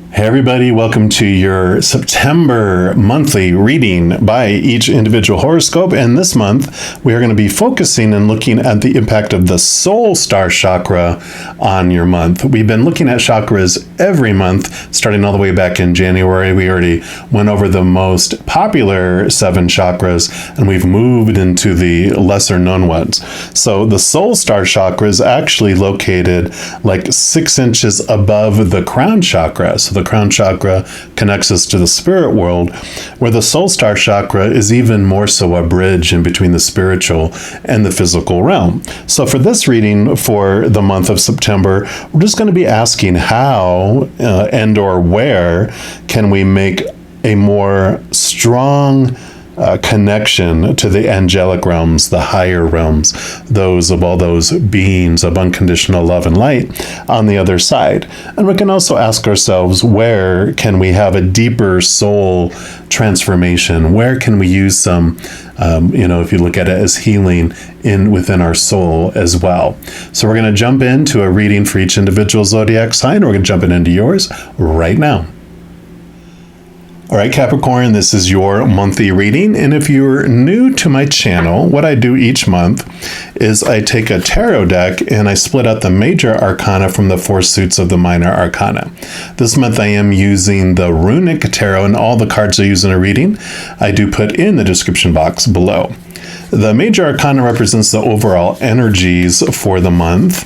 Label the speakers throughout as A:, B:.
A: Hey everybody, welcome to your September monthly reading by each individual horoscope. And this month, we are going to be focusing and looking at the impact of the Soul Star Chakra on your month. We've been looking at chakras every month, starting all the way back in January. We already went over the most popular 7 chakras, and we've moved into the lesser known ones. So the Soul Star Chakra is actually located like 6 inches above the crown chakra. So the crown chakra connects us to the spirit world, where the Soul Star Chakra is even more so a bridge in between the spiritual and the physical realm. So for this reading for the month of September, we're just going to be asking how and or where can we make a more strong connection to the angelic realms, the higher realms, those of all those beings of unconditional love and light on the other side. And we can also ask ourselves, where can we have a deeper soul transformation? Where can we use some, if you look at it as healing within our soul as well? So we're going to jump into a reading for each individual zodiac sign. We're going to jump into yours right now. All right, Capricorn, this is your monthly reading. And if you're new to my channel, what I do each month is I take a tarot deck and I split out the major arcana from the 4 suits of the minor arcana. This month I am using the runic tarot, and all the cards I use in a reading I do put in the description box below. The major arcana represents the overall energies for the month.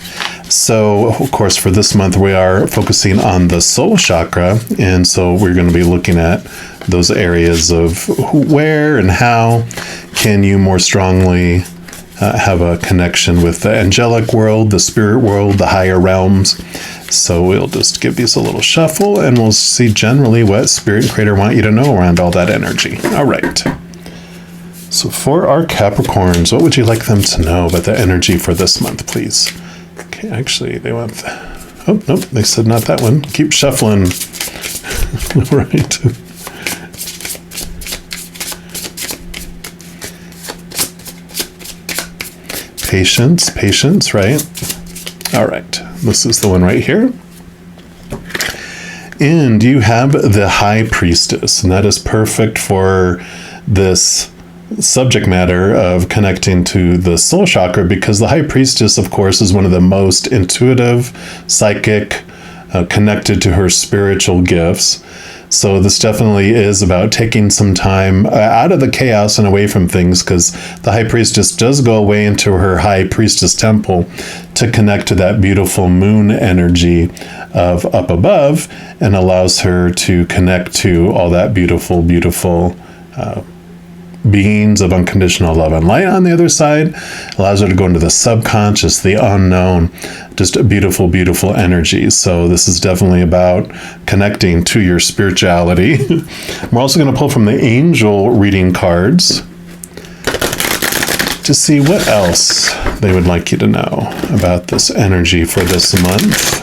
A: So, of course, for this month, we are focusing on the soul chakra. And so we're going to be looking at those areas of where and how can you more strongly have a connection with the angelic world, the spirit world, the higher realms. So we'll just give these a little shuffle and we'll see generally what Spirit and Creator want you to know around all that energy. All right. So for our Capricorns, what would you like them to know about the energy for this month, please? Okay, actually, they want oh, nope, they said not that one. Keep shuffling. Right. Patience, right? All right, this is the one right here. And you have the High Priestess, and that is perfect for this subject matter of connecting to the soul chakra, because the High Priestess, of course, is one of the most intuitive, psychic, connected to her spiritual gifts. So this definitely is about taking some time out of the chaos and away from things, because the High Priestess does go away into her High Priestess temple to connect to that beautiful moon energy of up above, and allows her to connect to all that beautiful beings of unconditional love and light on the other side. Allows her to go into the subconscious, the unknown, just a beautiful energy. So this is definitely about connecting to your spirituality. We're also going to pull from the angel reading cards to see what else they would like you to know about this energy for this month.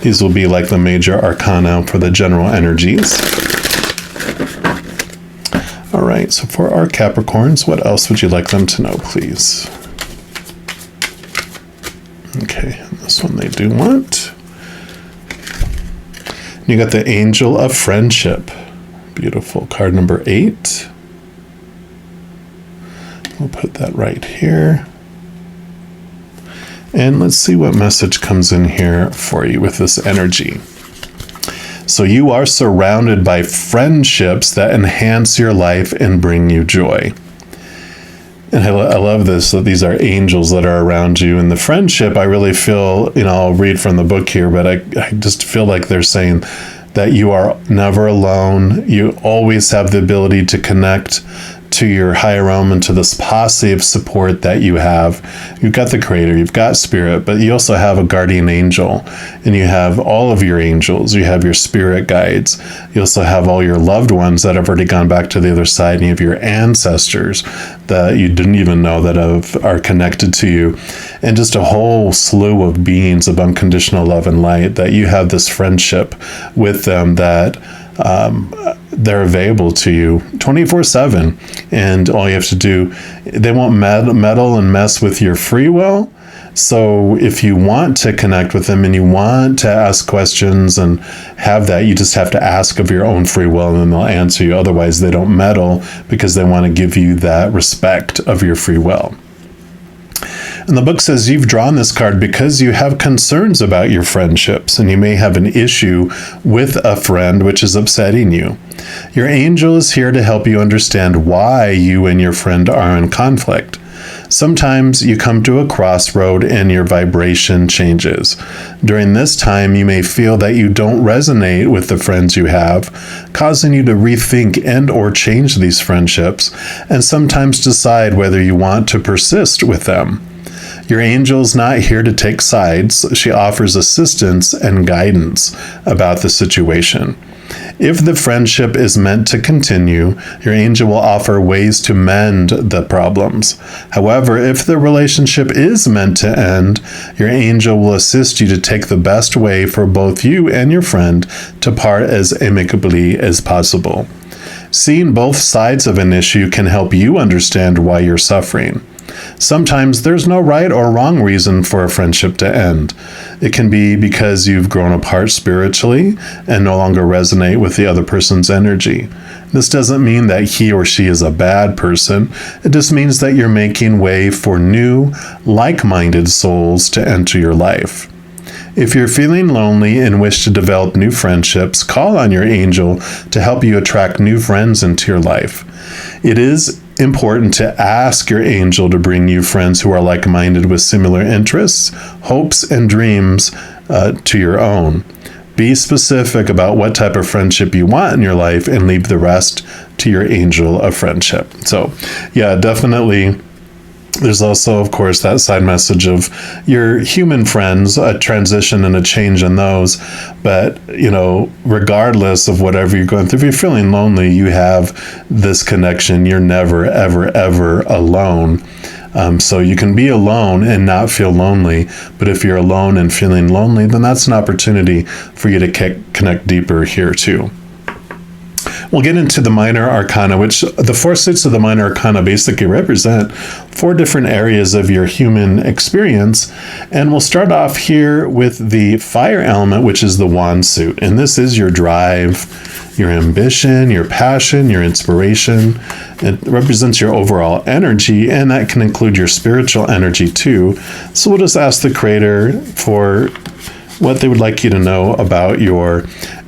A: These will be like the major arcana for the general energies. All right, so for our Capricorns, what else would you like them to know, please? Okay, this one they do want. You got the Angel of Friendship. Beautiful. Card number 8. We'll put that right here. And let's see what message comes in here for you with this energy. So you are surrounded by friendships that enhance your life and bring you joy. And I love this, that these are angels that are around you. And the friendship, I really feel, I'll read from the book here, but I just feel like they're saying that you are never alone. You always have the ability to connect to your higher realm and to this posse of support that you have. You've got the Creator, you've got Spirit, but you also have a guardian angel, and you have all of your angels. You have your spirit guides. You also have all your loved ones that have already gone back to the other side, and you have your ancestors that you didn't even know that are connected to you, and just a whole slew of beings of unconditional love and light that you have this friendship with them that they're available to you 24/7, and all you have to do, they won't meddle and mess with your free will. So if you want to connect with them and you want to ask questions and have that, you just have to ask of your own free will and then they'll answer you. Otherwise, they don't meddle because they want to give you that respect of your free will. And the book says you've drawn this card because you have concerns about your friendships and you may have an issue with a friend which is upsetting you. Your angel is here to help you understand why you and your friend are in conflict. Sometimes you come to a crossroad and your vibration changes. During this time, you may feel that you don't resonate with the friends you have, causing you to rethink and or change these friendships, and sometimes decide whether you want to persist with them. Your angel's not here to take sides. She offers assistance and guidance about the situation. If the friendship is meant to continue, your angel will offer ways to mend the problems. However, if the relationship is meant to end, your angel will assist you to take the best way for both you and your friend to part as amicably as possible. Seeing both sides of an issue can help you understand why you're suffering. Sometimes there's no right or wrong reason for a friendship to end. It can be because you've grown apart spiritually and no longer resonate with the other person's energy. This doesn't mean that he or she is a bad person. It just means that you're making way for new, like-minded souls to enter your life. If you're feeling lonely and wish to develop new friendships, call on your angel to help you attract new friends into your life. It is important to ask your angel to bring you friends who are like-minded with similar interests, hopes, and dreams to your own. Be specific about what type of friendship you want in your life and leave the rest to your angel of friendship. So, yeah, definitely. There's also, of course, that side message of your human friends, a transition and a change in those. But, regardless of whatever you're going through, if you're feeling lonely, you have this connection. You're never, ever, ever alone. So you can be alone and not feel lonely. But if you're alone and feeling lonely, then that's an opportunity for you to connect deeper here too. We'll get into the minor arcana, which the 4 suits of the minor arcana basically represent 4 different areas of your human experience. And we'll start off here with the fire element, which is the wand suit. And this is your drive, your ambition, your passion, your inspiration. It represents your overall energy, and that can include your spiritual energy too. So we'll just ask the creator for what they would like you to know about your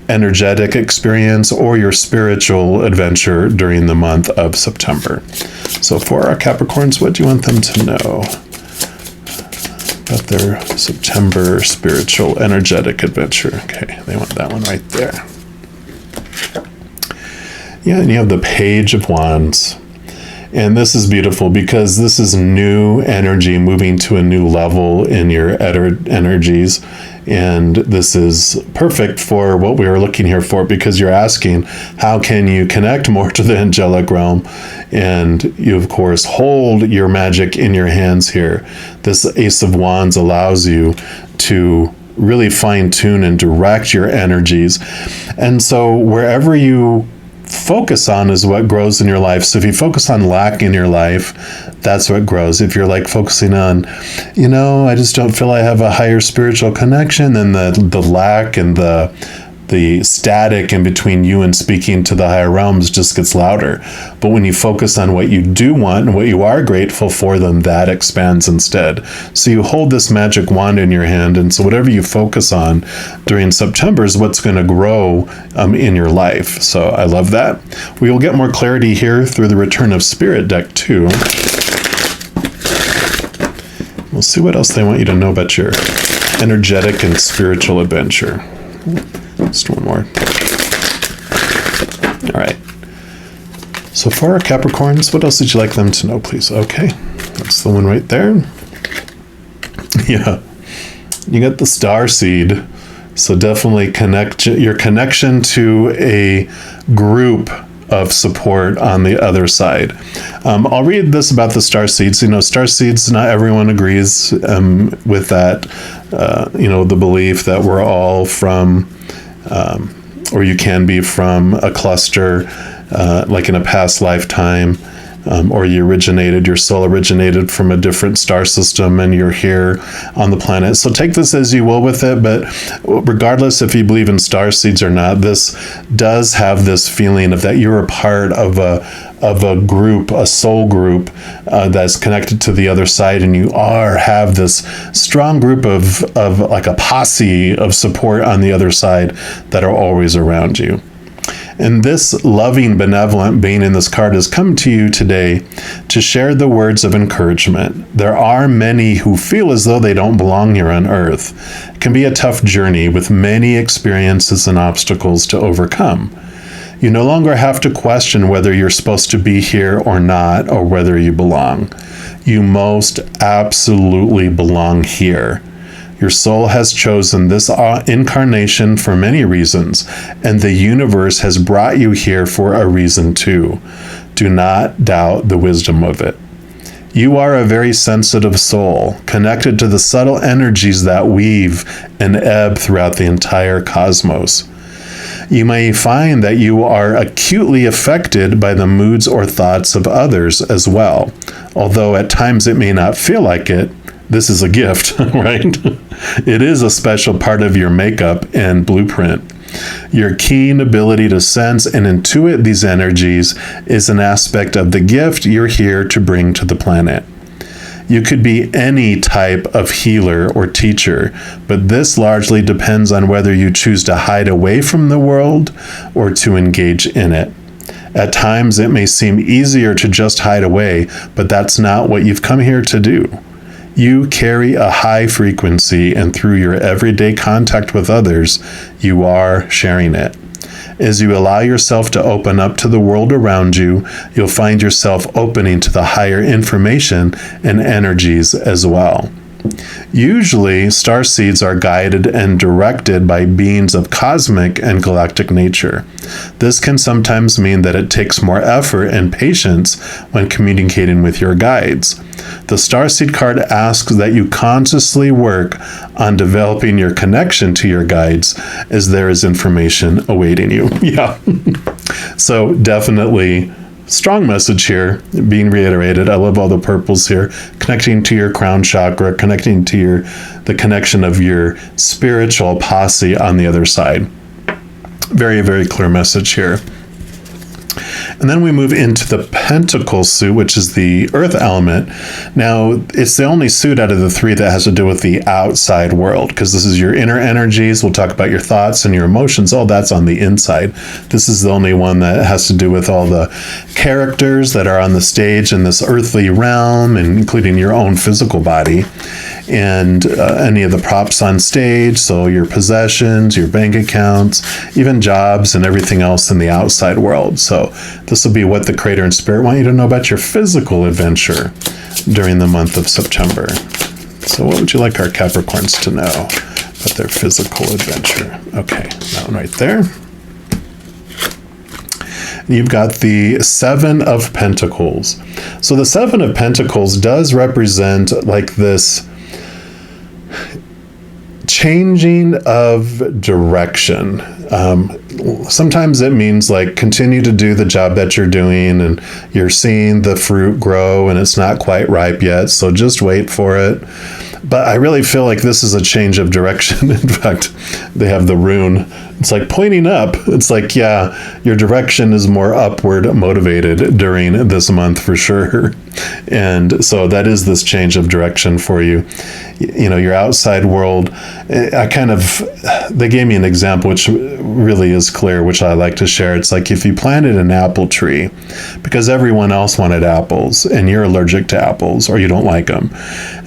A: energetic experience or your spiritual adventure during the month of September. So for our Capricorns, what do you want them to know about their September spiritual energetic adventure? Okay, they want that one right there. Yeah, and you have the Page of Wands. And this is beautiful because this is new energy moving to a new level in your energies. And this is perfect for what we are looking here for, because you're asking, how can you connect more to the angelic realm? And you, of course, hold your magic in your hands here. This Ace of Wands allows you to really fine-tune and direct your energies. And so wherever you focus on is what grows in your life. So if you focus on lack in your life, that's what grows. If you're like focusing on, I just don't feel I have a higher spiritual connection, then the lack and the static in between you and speaking to the higher realms just gets louder. But when you focus on what you do want and what you are grateful for, then that expands instead. So you hold this magic wand in your hand, and so whatever you focus on during September is what's going to grow in your life. So I love that. We will get more clarity here through the Return of Spirit deck too. We'll see what else they want you to know about your energetic and spiritual adventure. Just one more. All right. So for our Capricorns, what else did you like them to know, please? Okay, that's the one right there. Yeah, you got the star seed. So definitely connect your connection to a group of support on the other side. I'll read this about the star seeds. Star seeds, not everyone agrees with that. The belief that we're all from, or you can be from a cluster, like in a past lifetime. or your soul originated from a different star system and you're here on the planet. So take this as you will with it, but regardless if you believe in star seeds or not, this does have this feeling of that you're a part of a group, a soul group that's connected to the other side, and you have this strong group of like a posse of support on the other side that are always around you. And this loving, benevolent being in this card has come to you today to share the words of encouragement. There are many who feel as though they don't belong here on Earth. It can be a tough journey with many experiences and obstacles to overcome. You no longer have to question whether you're supposed to be here or not, or whether you belong. You most absolutely belong here. Your soul has chosen this incarnation for many reasons, and the universe has brought you here for a reason too. Do not doubt the wisdom of it. You are a very sensitive soul, connected to the subtle energies that weave and ebb throughout the entire cosmos. You may find that you are acutely affected by the moods or thoughts of others as well, although at times it may not feel like it. This is a gift, right? It is a special part of your makeup and blueprint. Your keen ability to sense and intuit these energies is an aspect of the gift you're here to bring to the planet. You could be any type of healer or teacher, but this largely depends on whether you choose to hide away from the world or to engage in it. At times, it may seem easier to just hide away, but that's not what you've come here to do. You carry a high frequency, and through your everyday contact with others, you are sharing it. As you allow yourself to open up to the world around you, you'll find yourself opening to the higher information and energies as well. Usually, star seeds are guided and directed by beings of cosmic and galactic nature. This can sometimes mean that it takes more effort and patience when communicating with your guides. The starseed card asks that you consciously work on developing your connection to your guides, as there is information awaiting you. Yeah. So definitely strong message here being reiterated. I love all the purples here. Connecting to your crown chakra, connecting to the connection of your spiritual posse on the other side. Very, very clear message here. And then we move into the Pentacle suit, which is the earth element. Now, it's the only suit out of the three that has to do with the outside world, because this is your inner energies. We'll talk about your thoughts and your emotions. All that's on the inside. This is the only one that has to do with all the characters that are on the stage in this earthly realm, and including your own physical body, and any of the props on stage. So your possessions, your bank accounts, even jobs and everything else in the outside world. So this will be what the Creator and Spirit want you to know about your physical adventure during the month of September. So what would you like our Capricorns to know about their physical adventure? Okay, that one right there. You've got the Seven of Pentacles. So the Seven of Pentacles does represent like this changing of direction. Sometimes it means like continue to do the job that you're doing and you're seeing the fruit grow and it's not quite ripe yet, so just wait for it. But I really feel like this is a change of direction. In fact, they have the rune. It's like pointing up. It's like, yeah, your direction is more upward motivated during this month for sure. And so that is this change of direction for you. You know, your outside world, they gave me an example which really is clear, which I like to share. It's like if you planted an apple tree because everyone else wanted apples and you're allergic to apples or you don't like them.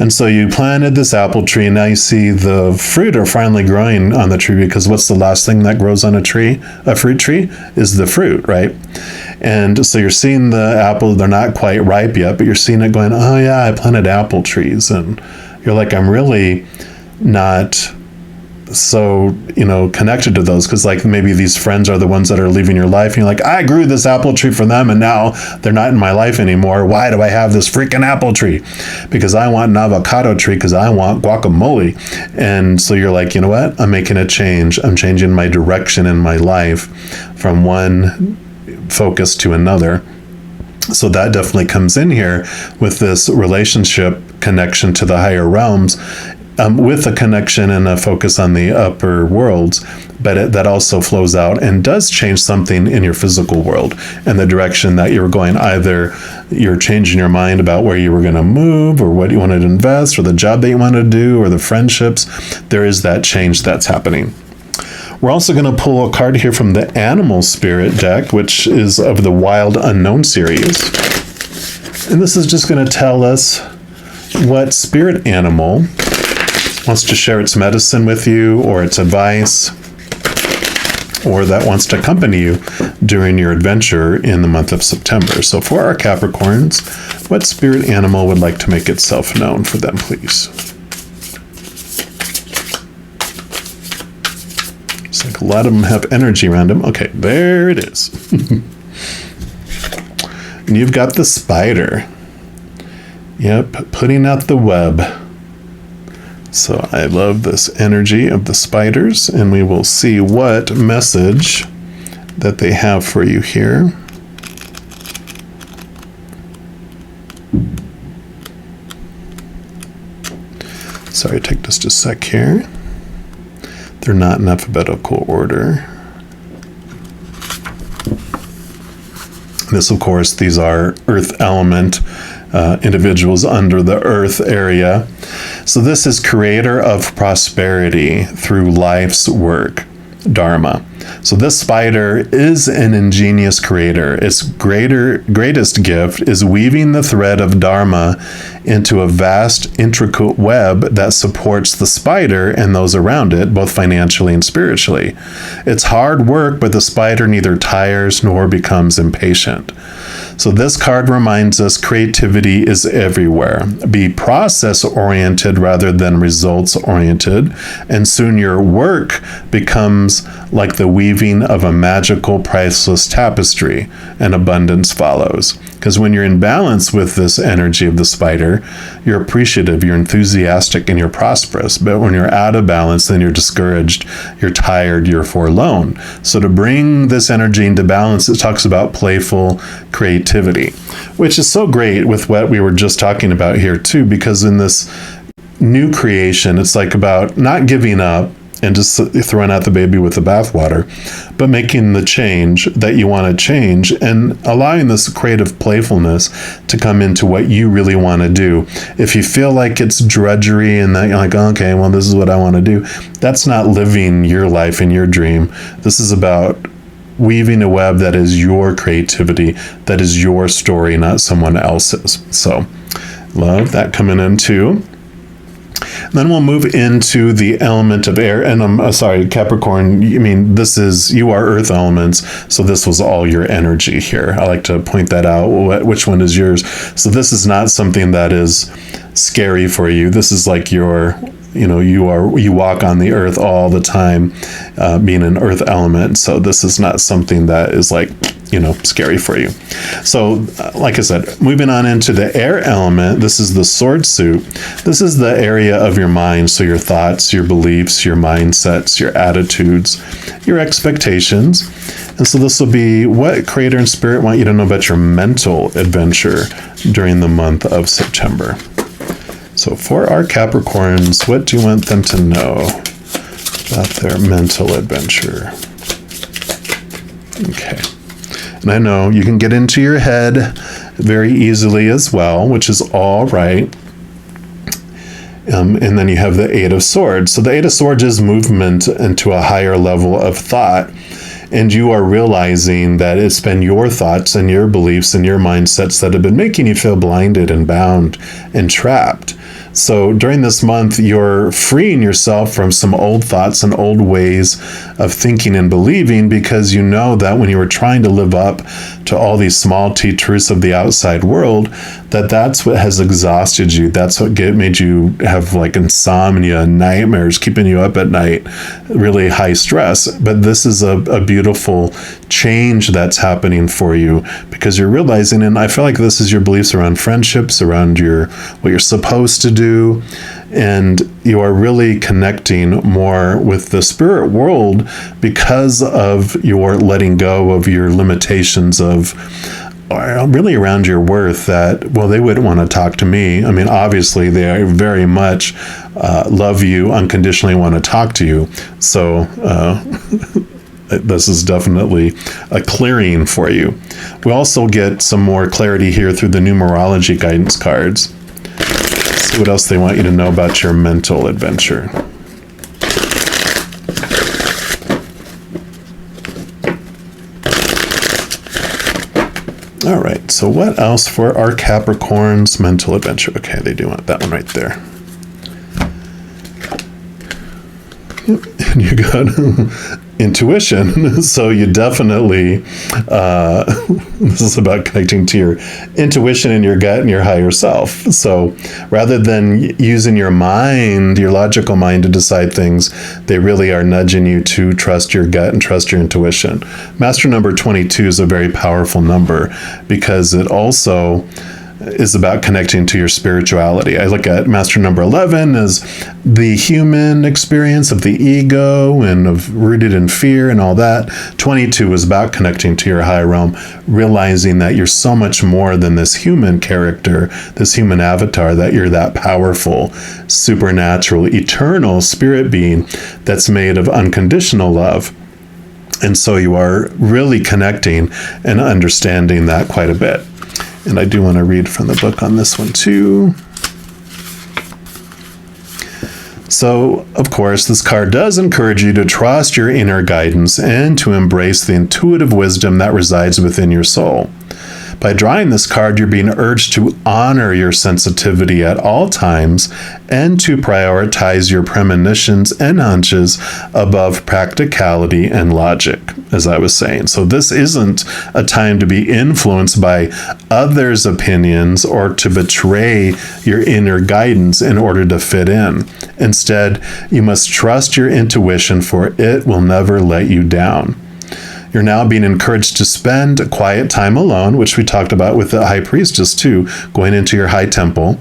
A: And so you planted this apple tree and now you see the fruit are finally growing on the tree, because what's the last thing that grows on a fruit tree is the fruit, right? And so you're seeing the apple, they're not quite ripe yet, but you're seeing it going, oh yeah, I planted apple trees. And you're like, I'm really not so, connected to those, because like maybe these friends are the ones that are leaving your life. And you're like, I grew this apple tree for them and now they're not in my life anymore. Why do I have this freaking apple tree? Because I want an avocado tree because I want guacamole. And so you're like, you know what? I'm making a change. I'm changing my direction in my life from one focus to another. So that definitely comes in here with this relationship connection to the higher realms, with a connection and a focus on the upper worlds, but that also flows out and does change something in your physical world and the direction that you're going. Either you're changing your mind about where you were going to move, or what you wanted to invest, or the job that you want to do, or the friendships. There is that change that's happening. We're also going to pull a card here from the Animal Spirit deck, which is of the Wild Unknown series. And this is just going to tell us what spirit animal wants to share its medicine with you, or its advice, or that wants to accompany you during your adventure in the month of September. So for our Capricorns, what spirit animal would like to make itself known for them, please? It's like a lot of them have energy around them. Okay, there it is. And you've got the spider. Yep, putting out the web. So I love this energy of the spiders, and we will see what message that they have for you here. Sorry, take just a sec here. They're not in alphabetical order. This, of course, these are earth element individuals under the earth area. So this is creator of prosperity through life's work, Dharma. So this spider is an ingenious creator. Its greatest gift is weaving the thread of Dharma into a vast, intricate web that supports the spider and those around it, both financially and spiritually. It's hard work, but the spider neither tires nor becomes impatient. So this card reminds us creativity is everywhere. Be process-oriented rather than results-oriented, and soon your work becomes like the weaving of a magical, priceless tapestry, and abundance follows. Because when you're in balance with this energy of the spider, you're appreciative, you're enthusiastic, and you're prosperous. But when you're out of balance, then you're discouraged, you're tired, you're forlorn. So to bring this energy into balance, it talks about playful creativity, which is so great with what we were just talking about here too, because in this new creation, it's like about not giving up and just throwing out the baby with the bathwater, but making the change that you want to change and allowing this creative playfulness to come into what you really want to do. If you feel like it's drudgery and that you're like, okay, well, this is what I want to do, that's not living your life and your dream. This is about weaving a web that is your creativity, that is your story, not someone else's. So love that coming in too. Then we'll move into the element of air. And I'm sorry, Capricorn, I mean, you are earth elements. So this was all your energy here. I like to point that out. Which one is yours? So this is not something that is scary for you. This is like you walk on the earth all the time, being an earth element. So this is not something that is like, scary for you. So, like I said, moving on into the air element, this is the sword suit. This is the area of your mind. So your thoughts, your beliefs, your mindsets, your attitudes, your expectations. And so this will be what Creator and Spirit want you to know about your mental adventure during the month of September. So for our Capricorns, what do you want them to know about their mental adventure? Okay. And I know you can get into your head very easily as well, which is all right. And then you have the Eight of Swords. So the Eight of Swords is movement into a higher level of thought. And you are realizing that it's been your thoughts and your beliefs and your mindsets that have been making you feel blinded and bound and trapped. So during this month, you're freeing yourself from some old thoughts and old ways of thinking and believing, because you know that when you were trying to live up to all these small t truths of the outside world, that's what has exhausted you. That's what made you have like insomnia, nightmares, keeping you up at night, really high stress. But this is a beautiful change that's happening for you, because you're realizing, and I feel like this is your beliefs around friendships, around what you're supposed to do, and you are really connecting more with the spirit world because of your letting go of your limitations of really around your worth that, well, they wouldn't want to talk to me. I mean, obviously, they very much love you, unconditionally want to talk to you. So this is definitely a clearing for you. We also get some more clarity here through the numerology guidance cards. Let's see what else they want you to know about your mental adventure. All right, so what else for our Capricorn's mental adventure? Okay, they do want that one right there. And you got intuition. So you definitely, this is about connecting to your intuition and your gut and your higher self. So rather than using your mind, your logical mind to decide things, they really are nudging you to trust your gut and trust your intuition. Master number 22 is a very powerful number because it also is about connecting to your spirituality. I look at master number 11 as the human experience of the ego and of rooted in fear and all that. 22 is about connecting to your higher realm, realizing that you're so much more than this human character, this human avatar, that you're that powerful, supernatural, eternal spirit being that's made of unconditional love. And so you are really connecting and understanding that quite a bit. And I do want to read from the book on this one too. So, of course, this card does encourage you to trust your inner guidance and to embrace the intuitive wisdom that resides within your soul. By drawing this card, you're being urged to honor your sensitivity at all times and to prioritize your premonitions and hunches above practicality and logic, as I was saying. So this isn't a time to be influenced by others' opinions or to betray your inner guidance in order to fit in. Instead, you must trust your intuition, for it will never let you down. You're now being encouraged to spend quiet time alone, which we talked about with the high priestess too, going into your high temple.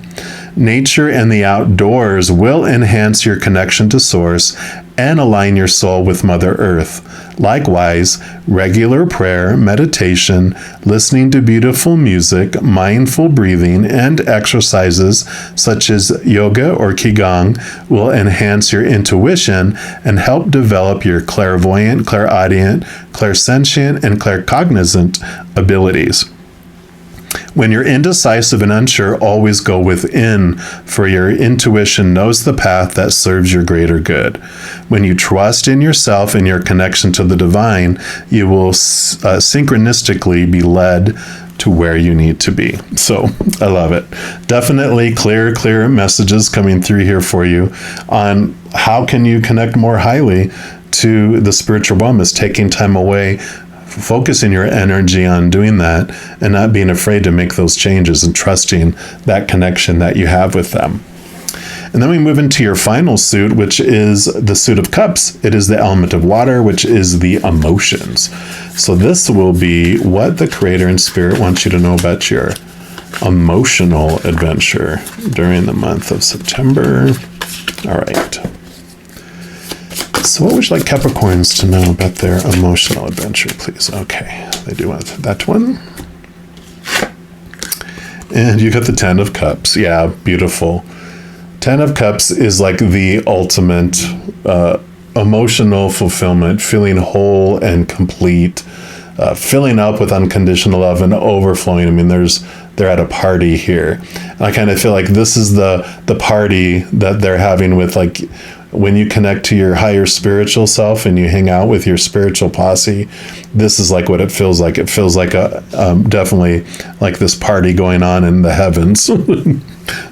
A: Nature and the outdoors will enhance your connection to Source and align your soul with Mother Earth. Likewise, regular prayer, meditation, listening to beautiful music, mindful breathing, and exercises such as yoga or qigong will enhance your intuition and help develop your clairvoyant, clairaudient, clairsentient, and claircognizant abilities. When you're indecisive and unsure, always go within, for your intuition knows the path that serves your greater good. When you trust in yourself and your connection to the divine, you will synchronistically be led to where you need to be. So I love it. Definitely clear messages coming through here for you on how can you connect more highly to the spiritual realm, is taking time away, focusing your energy on doing that and not being afraid to make those changes and trusting that connection that you have with them. And then we move into your final suit, which is the suit of cups. It is the element of water, which is the emotions. So this will be what the creator and spirit wants you to know about your emotional adventure during the month of September. All right. So what would you like Capricorns to know about their emotional adventure, please? Okay, they do want that one. And you got the 10 of Cups. Yeah, beautiful. 10 of Cups is like the ultimate emotional fulfillment, feeling whole and complete, filling up with unconditional love and overflowing. I mean, they're at a party here. And I kind of feel like this is the party that they're having with, like, when you connect to your higher spiritual self and you hang out with your spiritual posse, this is like what it feels like. It feels like a definitely like this party going on in the heavens.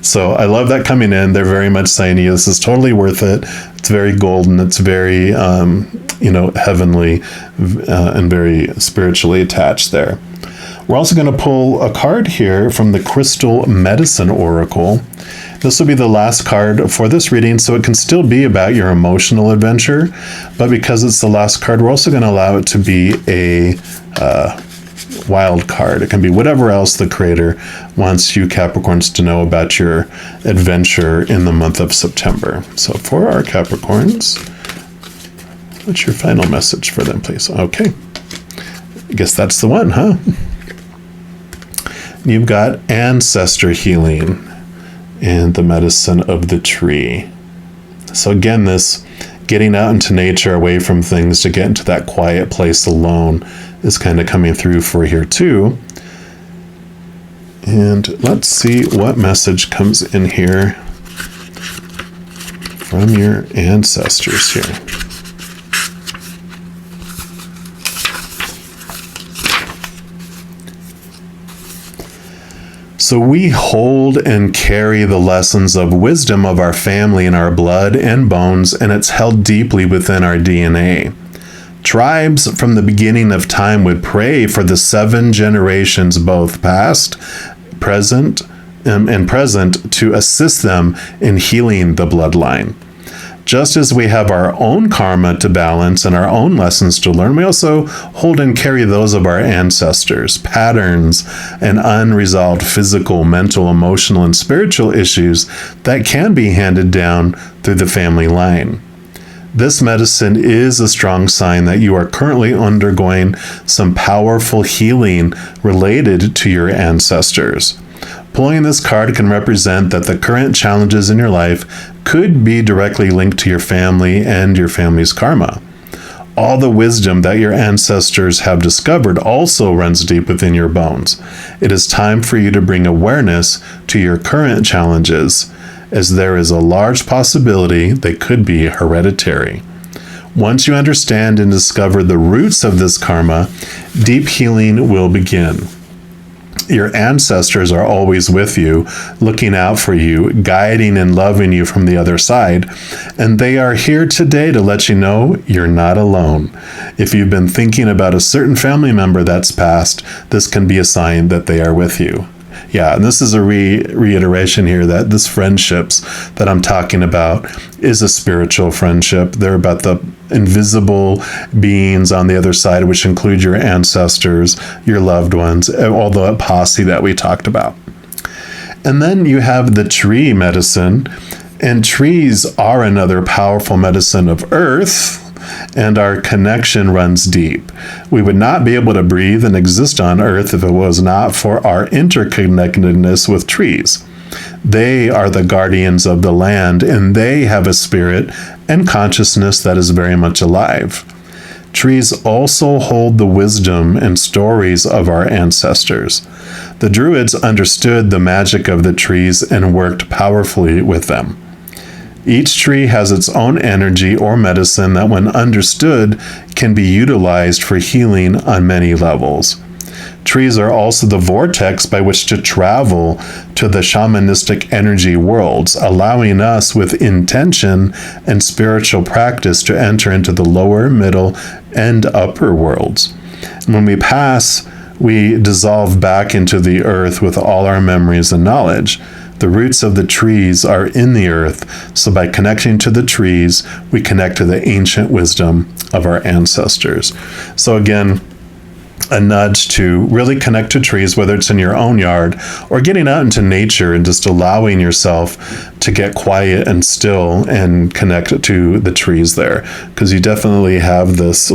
A: So I love that coming in. They're very much saying to you, this is totally worth it. It's very golden. It's very, heavenly and very spiritually attached there. We're also going to pull a card here from the Crystal Medicine Oracle. This will be the last card for this reading, so it can still be about your emotional adventure, but because it's the last card, we're also going to allow it to be a wild card. It can be whatever else the creator wants you Capricorns to know about your adventure in the month of September. So for our Capricorns, what's your final message for them, please? Okay. I guess that's the one, huh? You've got ancestor healing and the medicine of the tree. So again, this getting out into nature, away from things, to get into that quiet place alone is kind of coming through for here too. And let's see what message comes in here from your ancestors here. So we hold and carry the lessons of wisdom of our family in our blood and bones, and it's held deeply within our DNA. Tribes from the beginning of time would pray for the 7 generations, both past, present, and present, to assist them in healing the bloodline. Just as we have our own karma to balance and our own lessons to learn, we also hold and carry those of our ancestors, patterns, and unresolved physical, mental, emotional, and spiritual issues that can be handed down through the family line. This medicine is a strong sign that you are currently undergoing some powerful healing related to your ancestors. Pulling this card can represent that the current challenges in your life could be directly linked to your family and your family's karma. All the wisdom that your ancestors have discovered also runs deep within your bones. It is time for you to bring awareness to your current challenges, as there is a large possibility they could be hereditary. Once you understand and discover the roots of this karma, deep healing will begin. Your ancestors are always with you, looking out for you, guiding and loving you from the other side, and they are here today to let you know you're not alone. If you've been thinking about a certain family member that's passed, this can be a sign that they are with you. Yeah, and this is a reiteration here that this friendships that I'm talking about is a spiritual friendship. They're about the invisible beings on the other side, which include your ancestors, your loved ones, all the posse that we talked about. And then you have the tree medicine, and trees are another powerful medicine of earth, and our connection runs deep. We would not be able to breathe and exist on Earth if it was not for our interconnectedness with trees. They are the guardians of the land, and they have a spirit and consciousness that is very much alive. Trees also hold the wisdom and stories of our ancestors. The Druids understood the magic of the trees and worked powerfully with them. Each tree has its own energy or medicine that, when understood, can be utilized for healing on many levels. Trees are also the vortex by which to travel to the shamanistic energy worlds, allowing us with intention and spiritual practice to enter into the lower, middle, and upper worlds. And when we pass, we dissolve back into the earth with all our memories and knowledge. The roots of the trees are in the earth, so by connecting to the trees, we connect to the ancient wisdom of our ancestors. So again, a nudge to really connect to trees, whether it's in your own yard or getting out into nature and just allowing yourself to get quiet and still and connect to the trees there, because you definitely have this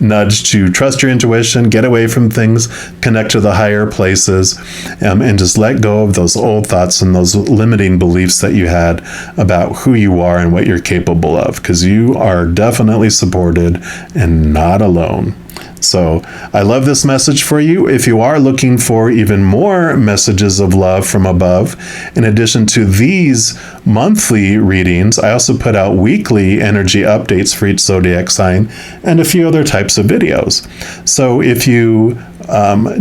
A: nudge to trust your intuition, get away from things, connect to the higher places, and just let go of those old thoughts and those limiting beliefs that you had about who you are and what you're capable of, because you are definitely supported and not alone. So I love this message for you. If you are looking for even more messages of love from above, in addition to these monthly readings, I also put out weekly energy updates for each zodiac sign and a few other types of videos. So if you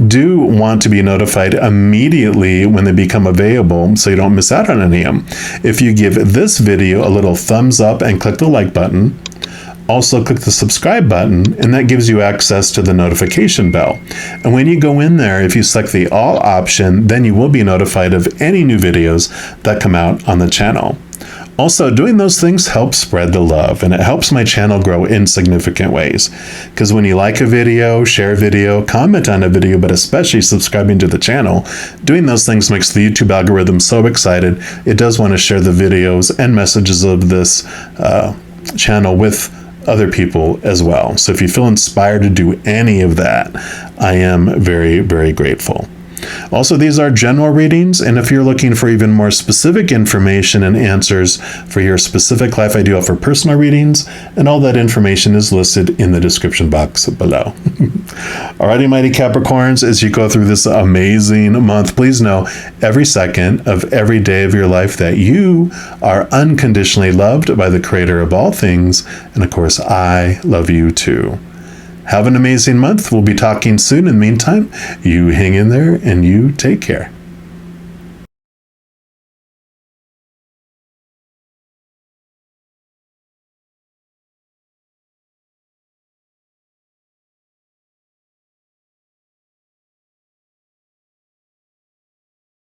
A: do want to be notified immediately when they become available so you don't miss out on any of them, if you give this video a little thumbs up and click the like button, also click the subscribe button, and that gives you access to the notification bell. And when you go in there, if you select the all option, then you will be notified of any new videos that come out on the channel. Also, doing those things helps spread the love, and it helps my channel grow in significant ways. Because when you like a video, share a video, comment on a video, but especially subscribing to the channel, doing those things makes the YouTube algorithm so excited. It does want to share the videos and messages of this channel with other people as well. So if you feel inspired to do any of that, I am very, very grateful. Also, these are general readings, and if you're looking for even more specific information and answers for your specific life, I do offer personal readings, and all that information is listed in the description box below. Alrighty, mighty Capricorns, as you go through this amazing month, please know every second of every day of your life that you are unconditionally loved by the Creator of all things, and of course, I love you too. Have an amazing month. We'll be talking soon. In the meantime, you hang in there and you take care.